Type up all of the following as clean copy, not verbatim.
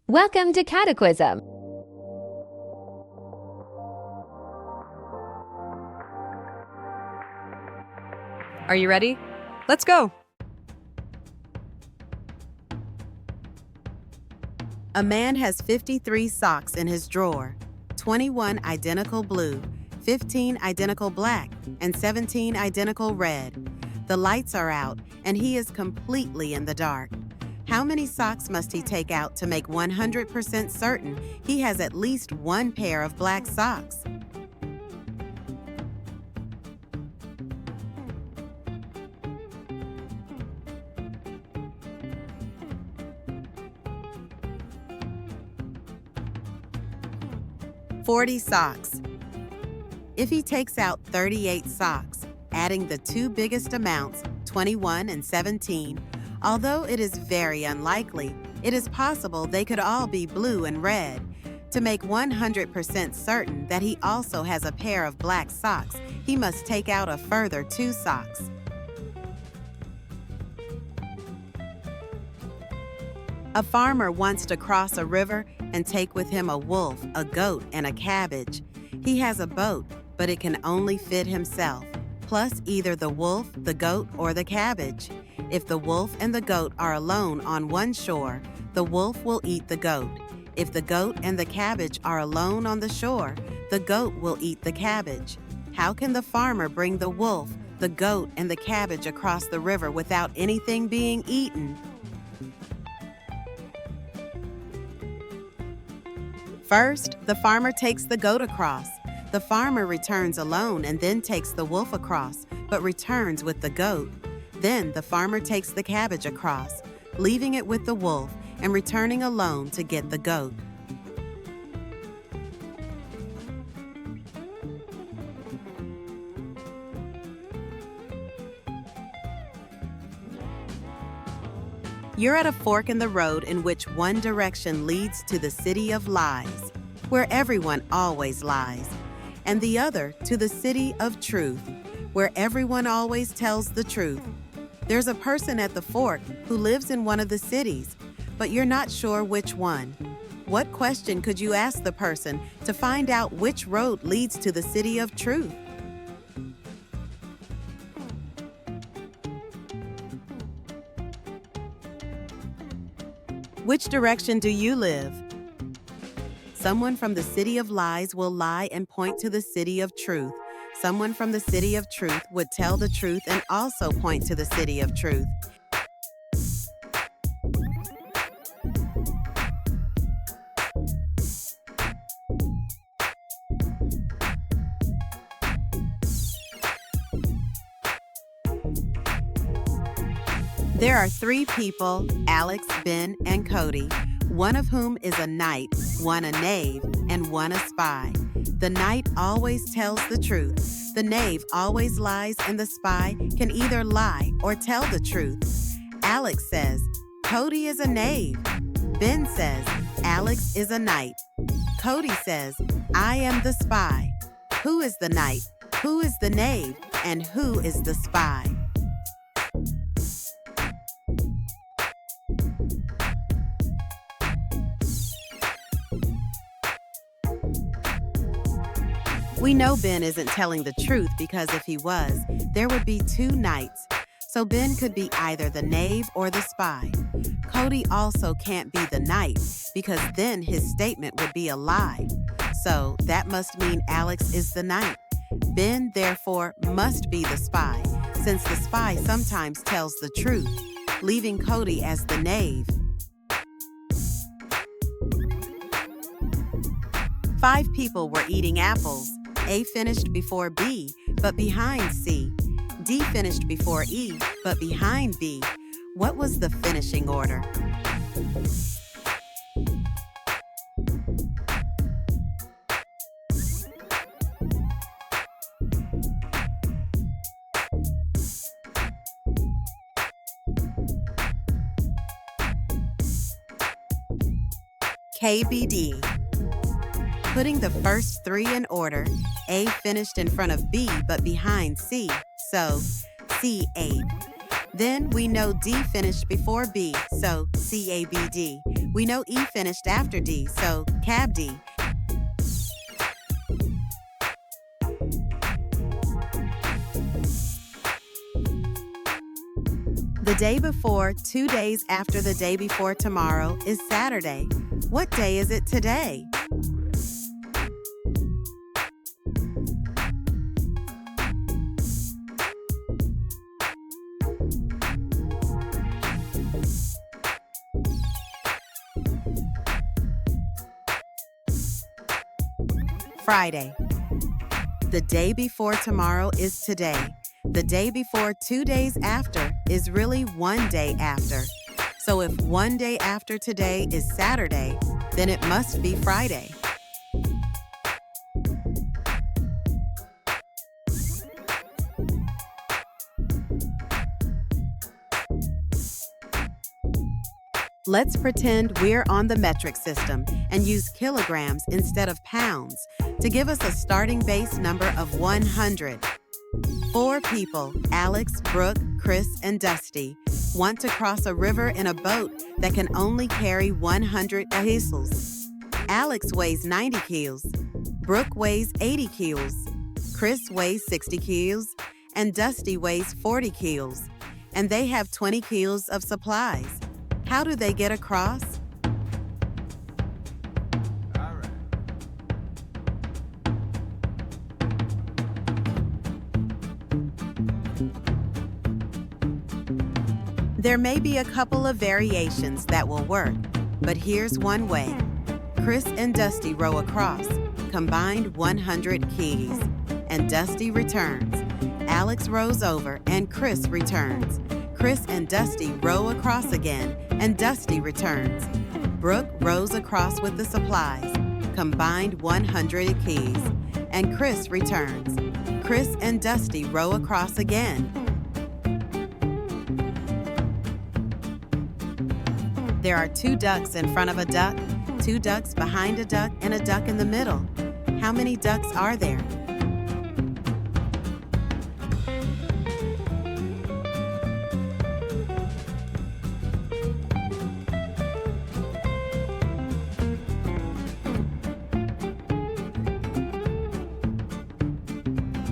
Welcome to Cat&Quizm. Are you ready? Let's go! A man has 53 socks in his drawer, 21 identical blue, 15 identical black, and 17 identical red. The lights are out, and he is completely in the dark. How many socks must he take out to make 100% certain he has at least one pair of black socks? "40 socks. If he takes out 38 socks, adding the two biggest amounts, 21 and 17, although it is very unlikely, it is possible they could all be blue and red. To make 100% certain that he also has a pair of black socks, he must take out a further 2 socks. A farmer wants to cross a river and take with him a wolf, a goat, and a cabbage. He has a boat, but it can only fit himself, plus either the wolf, the goat, or the cabbage. If the wolf and the goat are alone on one shore, the wolf will eat the goat. If the goat and the cabbage are alone on the shore, the goat will eat the cabbage. How can the farmer bring the wolf, the goat, and the cabbage across the river without anything being eaten? First, the farmer takes the goat across. The farmer returns alone and then takes the wolf across, but returns with the goat. Then the farmer takes the cabbage across, leaving it with the wolf and returning alone to get the goat. You're at a fork in the road in which one direction leads to the city of lies, where everyone always lies, and the other to the city of truth, where everyone always tells the truth. There's a person at the fork who lives in one of the cities, but you're not sure which one. What question could you ask the person to find out which road leads to the city of truth? Which direction do you live? Someone from the city of lies will lie and point to the city of truth. Someone from the city of truth would tell the truth and also point to the city of truth. There are 3 people, Alex, Ben, and Cody, one of whom is a knight, one a knave, and one a spy. The knight always tells the truth. The knave always lies, and the spy can either lie or tell the truth. Alex says, Cody is a knave. Ben says, Alex is a knight. Cody says, I am the spy. Who is the knight? Who is the knave? And who is the spy? We know Ben isn't telling the truth because if he was, there would be 2 knights. So Ben could be either the knave or the spy. Cody also can't be the knight because then his statement would be a lie. So that must mean Alex is the knight. Ben, therefore, must be the spy, since the spy sometimes tells the truth, leaving Cody as the knave. 5 people were eating apples. A finished before B, but behind C. D finished before E, but behind B. What was the finishing order? KBD. Putting the first 3 in order, A finished in front of B but behind C, so C ate. Then we know D finished before B, so CABD. We know E finished after D, so cab D. The day before, 2 days after the day before tomorrow, is Saturday. What day is it today? Friday. The day before tomorrow is today. The day before 2 days after is really 1 day after. So if 1 day after today is Saturday, then it must be Friday. Let's pretend we're on the metric system and use kilograms instead of pounds to give us a starting base number of 100. 4 people, Alex, Brooke, Chris, and Dusty, want to cross a river in a boat that can only carry 100 kilos. Alex weighs 90 kilos, Brooke weighs 80 kilos, Chris weighs 60 kilos, and Dusty weighs 40 kilos, and they have 20 kilos of supplies. How do they get across? There may be a couple of variations that will work, but here's one way. Chris and Dusty row across, combined 100 keys, and Dusty returns. Alex rows over and Chris returns. Chris and Dusty row across again, and Dusty returns. Brooke rows across with the supplies, combined 100 keys, and Chris returns. Chris and Dusty row across again. There are 2 ducks in front of a duck, 2 ducks behind a duck, and a duck in the middle. How many ducks are there?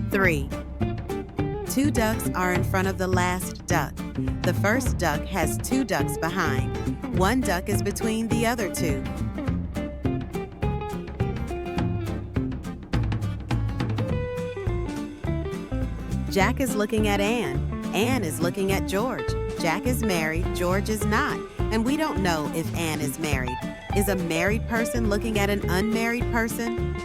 Three. 2 ducks are in front of the last duck. The first duck has 2 ducks behind. 1 duck is between the other 2. Jack is looking at Anne. Anne is looking at George. Jack is married, George is not, and we don't know if Anne is married. Is a married person looking at an unmarried person?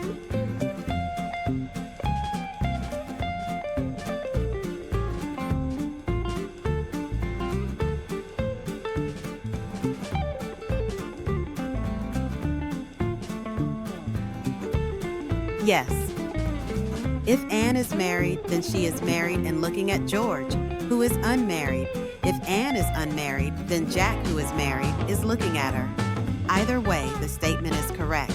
Yes. If Anne is married, then she is married and looking at George, who is unmarried. If Anne is unmarried, then Jack, who is married, is looking at her. Either way, the statement is correct.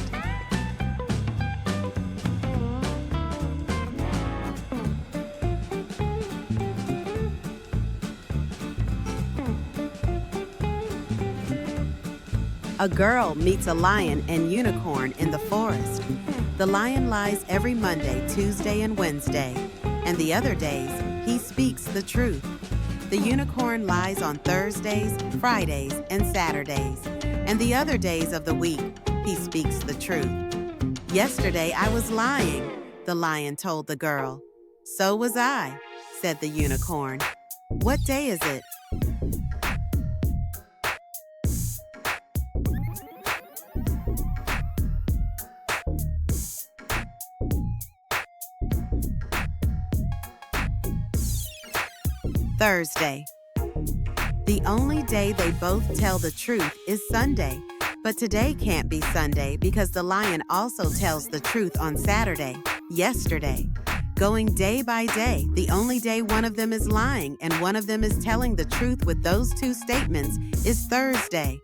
A girl meets a lion and unicorn in the forest. The lion lies every Monday, Tuesday, and Wednesday, and the other days, he speaks the truth. The unicorn lies on Thursdays, Fridays, and Saturdays, and the other days of the week, he speaks the truth. Yesterday I was lying, the lion told the girl. So was I, said the unicorn. What day is it? Thursday. The only day they both tell the truth is Sunday, but today can't be Sunday because the lion also tells the truth on Saturday, yesterday. Going day by day, the only day one of them is lying and one of them is telling the truth with those 2 statements is Thursday.